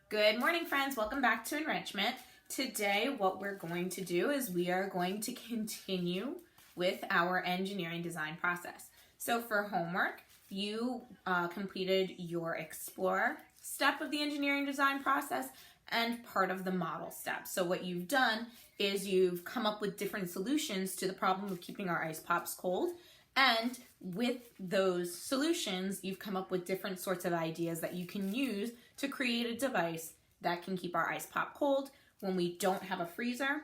Good morning, friends. Welcome back to Enrichment. Today, what we're going to do is we are going to continue with our engineering design process. So for homework, you completed your Explore step of the engineering design process and part of the model step. So what you've done is you've come up with different solutions to the problem of keeping our ice pops cold. And with those solutions, you've come up with different sorts of ideas that you can use to create a device that can keep our ice pop cold when we don't have a freezer,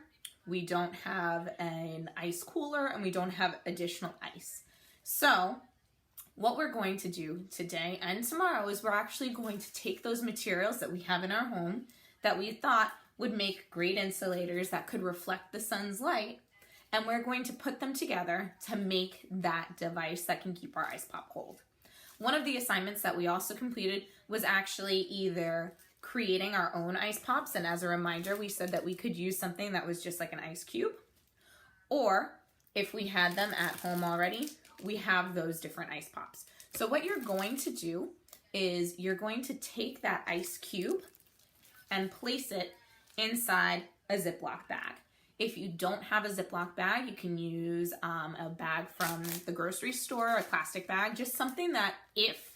we don't have an ice cooler, and we don't have additional ice. So what we're going to do today and tomorrow is we're actually going to take those materials that we have in our home that we thought would make great insulators that could reflect the sun's light, and we're going to put them together to make that device that can keep our ice pop cold. One of the assignments that we also completed was actually either creating our own ice pops, and as a reminder, we said that we could use something that was just like an ice cube, or if we had them at home already, we have those different ice pops. So what you're going to do is you're going to take that ice cube and place it inside a Ziploc bag. If you don't have a Ziploc bag, you can use a bag from the grocery store, a plastic bag, just something that if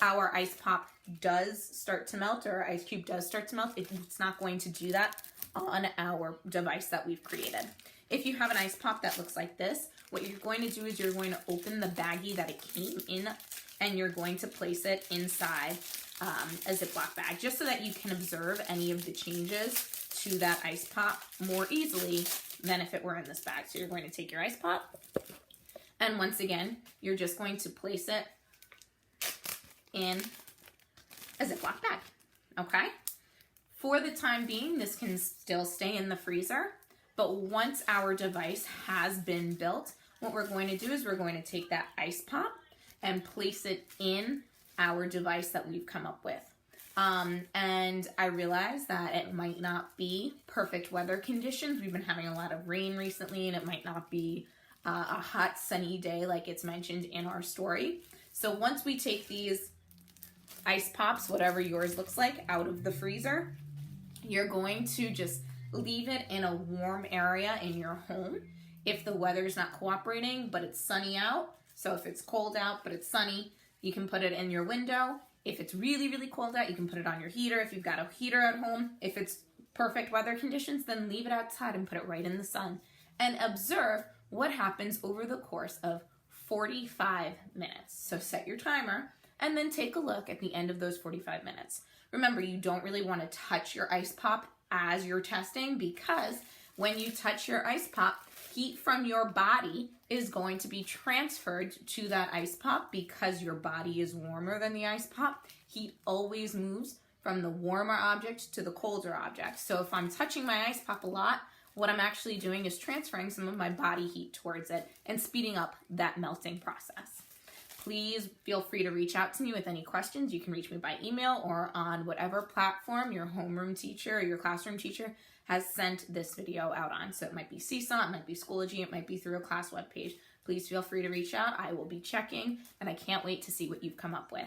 our ice pop does start to melt or our ice cube does start to melt, it's not going to do that on our device that we've created. If you have an ice pop that looks like this, what you're going to do is you're going to open the baggie that it came in and you're going to place it inside a Ziploc bag just so that you can observe any of the changes to that ice pop more easily than if it were in this bag. So you're going to take your ice pop, and once again, you're just going to place it in a Ziploc bag, okay? For the time being, this can still stay in the freezer, but once our device has been built, what we're going to do is we're going to take that ice pop and place it in our device that we've come up with. And I realize that it might not be perfect weather conditions. We've been having a lot of rain recently, and it might not be a hot, sunny day like it's mentioned in our story. So once we take these ice pops, whatever yours looks like, out of the freezer, you're going to just leave it in a warm area in your home. If the weather's not cooperating, but it's sunny out, so if it's cold out, but it's sunny, you can put it in your window. If it's really, really cold out, you can put it on your heater if you've got a heater at home. If it's perfect weather conditions, then leave it outside and put it right in the sun. And observe what happens over the course of 45 minutes. So set your timer and then take a look at the end of those 45 minutes. Remember, you don't really want to touch your ice pop as you're testing, because when you touch your ice pop, heat from your body is going to be transferred to that ice pop because your body is warmer than the ice pop. Heat always moves from the warmer object to the colder object. So if I'm touching my ice pop a lot, what I'm actually doing is transferring some of my body heat towards it and speeding up that melting process. Please feel free to reach out to me with any questions. You can reach me by email or on whatever platform your homeroom teacher or your classroom teacher has sent this video out on. So it might be Seesaw, it might be Schoology, it might be through a class webpage. Please feel free to reach out. I will be checking, and I can't wait to see what you've come up with.